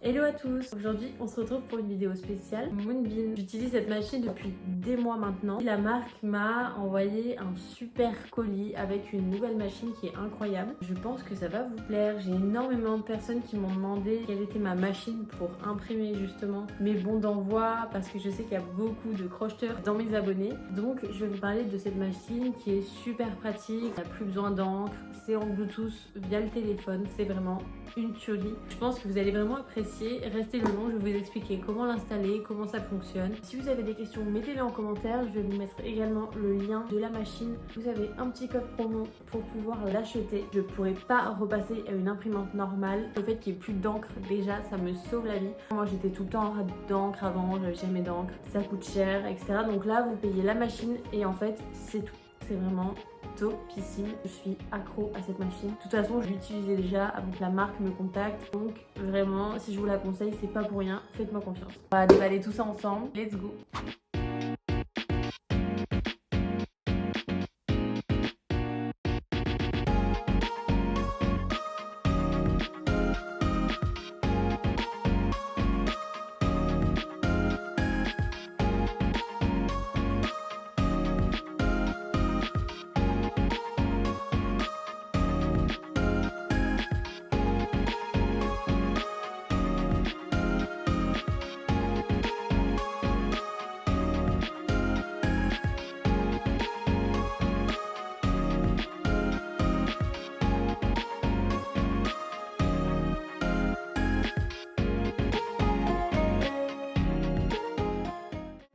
Hello à tous. Aujourd'hui on se retrouve pour une vidéo spéciale Moonbeam. J'utilise cette machine depuis des mois maintenant. La marque m'a envoyé un super colis avec une nouvelle machine qui est incroyable. Je pense que ça va vous plaire. J'ai énormément de personnes qui m'ont demandé quelle était ma machine pour imprimer justement mes bons d'envoi, parce que je sais qu'il y a beaucoup de crocheteurs dans mes abonnés. Donc je vais vous parler de cette machine qui est super pratique. Il n'y a plus besoin d'encre, c'est en Bluetooth via le téléphone, c'est vraiment une tuerie. Je pense que vous allez vraiment apprécier. Restez le long, je vais vous expliquer comment l'installer, comment ça fonctionne. Si vous avez des questions, mettez-les en commentaire. Je vais vous mettre également le lien de la machine. Vous avez un petit code promo pour pouvoir l'acheter. Je ne pourrais pas repasser à une imprimante normale. Le fait qu'il n'y ait plus d'encre, déjà, ça me sauve la vie. Moi, j'étais tout le temps en rade d'encre avant, j'avais jamais d'encre. Ça coûte cher, etc. Donc là, vous payez la machine et en fait, c'est tout. C'est vraiment topissime. Je suis accro à cette machine. De toute façon, je l'utilisais déjà avant que la marque me contacte. Donc vraiment, si je vous la conseille, c'est pas pour rien. Faites-moi confiance. On va déballer tout ça ensemble. Let's go!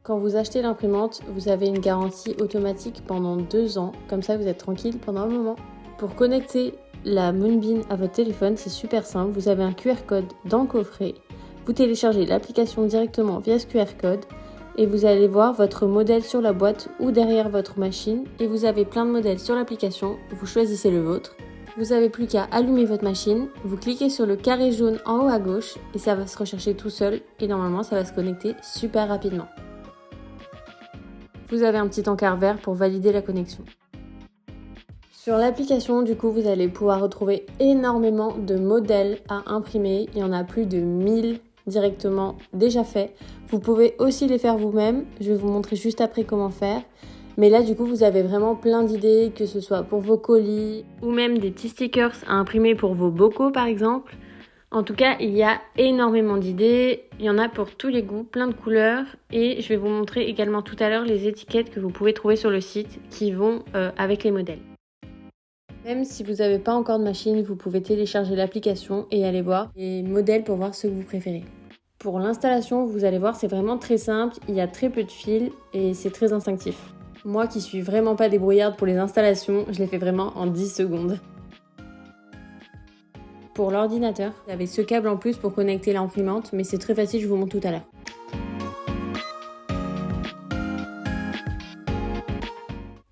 Quand vous achetez l'imprimante, vous avez une garantie automatique pendant 2 ans. Comme ça, vous êtes tranquille pendant un moment. Pour connecter la Moonbeam à votre téléphone, c'est super simple. Vous avez un QR code dans le coffret. Vous téléchargez l'application directement via ce QR code et vous allez voir votre modèle sur la boîte ou derrière votre machine. Et vous avez plein de modèles sur l'application. Vous choisissez le vôtre. Vous n'avez plus qu'à allumer votre machine. Vous cliquez sur le carré jaune en haut à gauche et ça va se rechercher tout seul. Et normalement, ça va se connecter super rapidement. Vous avez un petit encart vert pour valider la connexion. Sur l'application, du coup, vous allez pouvoir retrouver énormément de modèles à imprimer. Il y en a plus de 1000 directement déjà faits. Vous pouvez aussi les faire vous-même. Je vais vous montrer juste après comment faire. Mais là, du coup, vous avez vraiment plein d'idées, que ce soit pour vos colis ou même des petits stickers à imprimer pour vos bocaux, par exemple. En tout cas, il y a énormément d'idées, il y en a pour tous les goûts, plein de couleurs et je vais vous montrer également tout à l'heure les étiquettes que vous pouvez trouver sur le site qui vont avec les modèles. Même si vous n'avez pas encore de machine, vous pouvez télécharger l'application et aller voir les modèles pour voir ceux que vous préférez. Pour l'installation, vous allez voir, c'est vraiment très simple, il y a très peu de fils et c'est très instinctif. Moi qui suis vraiment pas débrouillarde pour les installations, je les fais vraiment en 10 secondes. Pour l'ordinateur, vous avez ce câble en plus pour connecter l'imprimante, mais c'est très facile, je vous montre tout à l'heure.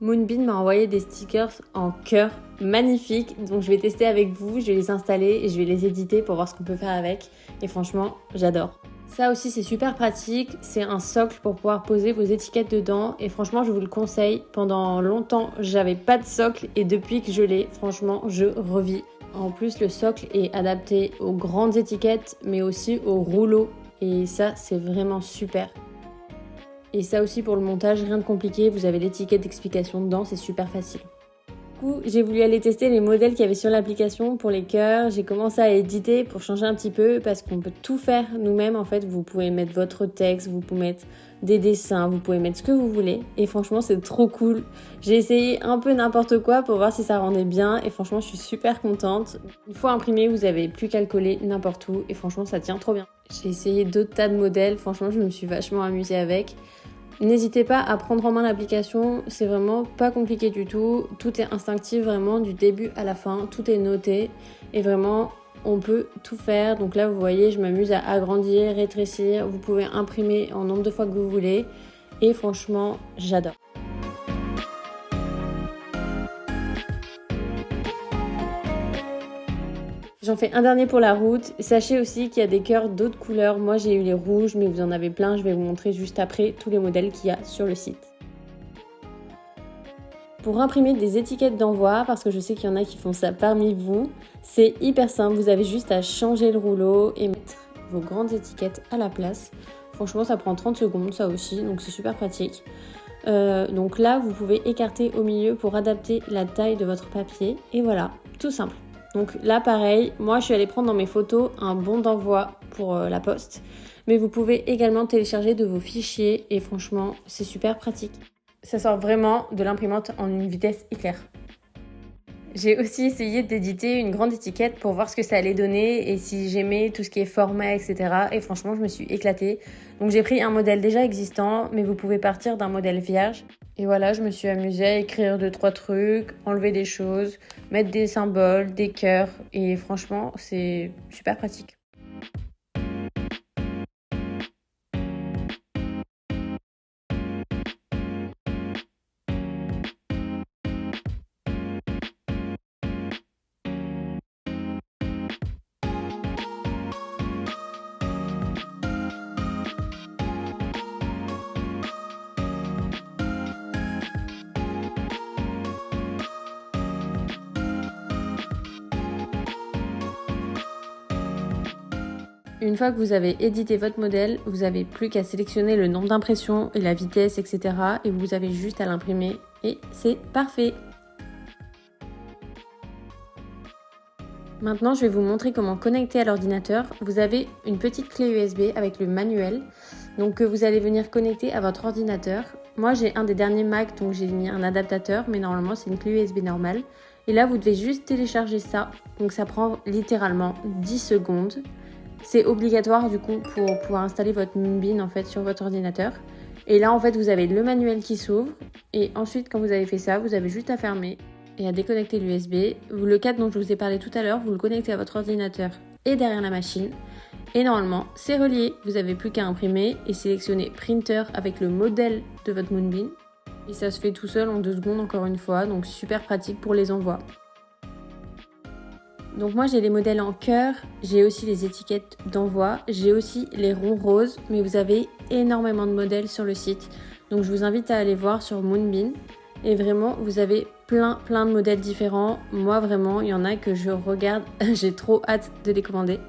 Moonbeam m'a envoyé des stickers en cœur magnifiques, donc je vais tester avec vous, je vais les installer et je vais les éditer pour voir ce qu'on peut faire avec. Et franchement, j'adore. Ça aussi, c'est super pratique, c'est un socle pour pouvoir poser vos étiquettes dedans et franchement, je vous le conseille. Pendant longtemps, j'avais pas de socle et depuis que je l'ai, franchement, je revis. En plus, le socle est adapté aux grandes étiquettes, mais aussi aux rouleaux. Et ça, c'est vraiment super. Et ça aussi, pour le montage, rien de compliqué. Vous avez l'étiquette d'explication dedans, c'est super facile. Du coup, j'ai voulu aller tester les modèles qu'il y avait sur l'application pour les cœurs. J'ai commencé à éditer pour changer un petit peu parce qu'on peut tout faire nous-mêmes. En fait, vous pouvez mettre votre texte, vous pouvez mettre des dessins, vous pouvez mettre ce que vous voulez. Et franchement, c'est trop cool. J'ai essayé un peu n'importe quoi pour voir si ça rendait bien. Et franchement, je suis super contente. Une fois imprimé, vous avez plus qu'à le coller n'importe où. Et franchement, ça tient trop bien. J'ai essayé d'autres tas de modèles. Franchement, je me suis vachement amusée avec. N'hésitez pas à prendre en main l'application, c'est vraiment pas compliqué du tout. Tout est instinctif vraiment du début à la fin, tout est noté et vraiment on peut tout faire. Donc là vous voyez, je m'amuse à agrandir, rétrécir, vous pouvez imprimer en nombre de fois que vous voulez et franchement j'adore. J'en fais un dernier pour la route. Sachez aussi qu'il y a des cœurs d'autres couleurs. Moi, j'ai eu les rouges, mais vous en avez plein. Je vais vous montrer juste après tous les modèles qu'il y a sur le site. Pour imprimer des étiquettes d'envoi, parce que je sais qu'il y en a qui font ça parmi vous, c'est hyper simple. Vous avez juste à changer le rouleau et mettre vos grandes étiquettes à la place. Franchement, ça prend 30 secondes, ça aussi, donc c'est super pratique. Donc là, vous pouvez écarter au milieu pour adapter la taille de votre papier. Et voilà, tout simple. Donc là, pareil, moi, je suis allée prendre dans mes photos un bon d'envoi pour la poste. Mais vous pouvez également télécharger de vos fichiers et franchement, c'est super pratique. Ça sort vraiment de l'imprimante en une vitesse éclair. J'ai aussi essayé d'éditer une grande étiquette pour voir ce que ça allait donner et si j'aimais tout ce qui est format, etc. Et franchement, je me suis éclatée. Donc j'ai pris un modèle déjà existant, mais vous pouvez partir d'un modèle vierge. Et voilà, je me suis amusée à écrire 2-3 trucs, enlever des choses, mettre des symboles, des cœurs. Et franchement, c'est super pratique. Une fois que vous avez édité votre modèle, vous n'avez plus qu'à sélectionner le nombre d'impressions et la vitesse, etc. Et vous avez juste à l'imprimer et c'est parfait. Maintenant, je vais vous montrer comment connecter à l'ordinateur. Vous avez une petite clé USB avec le manuel, donc que vous allez venir connecter à votre ordinateur. Moi, j'ai un des derniers Mac, donc j'ai mis un adaptateur, mais normalement, c'est une clé USB normale. Et là, vous devez juste télécharger ça, donc ça prend littéralement 10 secondes. C'est obligatoire du coup pour pouvoir installer votre Moonbeam en fait sur votre ordinateur. Et là, en fait, vous avez le manuel qui s'ouvre. Et ensuite, quand vous avez fait ça, vous avez juste à fermer et à déconnecter l'USB. Le câble dont je vous ai parlé tout à l'heure, vous le connectez à votre ordinateur et derrière la machine. Et normalement, c'est relié. Vous n'avez plus qu'à imprimer et sélectionner Printer avec le modèle de votre Moonbeam. Et ça se fait tout seul en 2 secondes encore une fois, donc super pratique pour les envois. Donc moi j'ai les modèles en cœur, j'ai aussi les étiquettes d'envoi, j'ai aussi les ronds roses, mais vous avez énormément de modèles sur le site. Donc je vous invite à aller voir sur Moonbeam. Et vraiment, vous avez plein de modèles différents. Moi vraiment, il y en a que je regarde, j'ai trop hâte de les commander.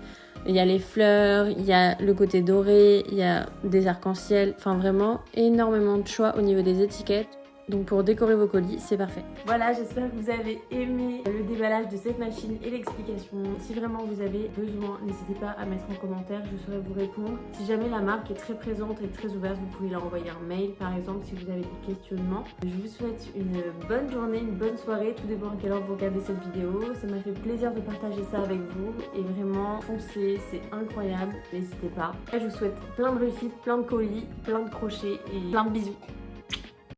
Il y a les fleurs, il y a le côté doré, il y a des arcs-en-ciel. Enfin vraiment, énormément de choix au niveau des étiquettes. Donc pour décorer vos colis, c'est parfait. Voilà, j'espère que vous avez aimé le déballage de cette machine et l'explication. Si vraiment vous avez besoin, n'hésitez pas à mettre en commentaire, je saurai vous répondre. Si jamais la marque est très présente et très ouverte, vous pouvez leur envoyer un mail par exemple si vous avez des questionnements. Je vous souhaite une bonne journée, une bonne soirée, tout dépend à quelle heure vous regardez cette vidéo. Ça m'a fait plaisir de partager ça avec vous et vraiment foncez, c'est incroyable, n'hésitez pas. Je vous souhaite plein de réussite, plein de colis, plein de crochets et plein de bisous.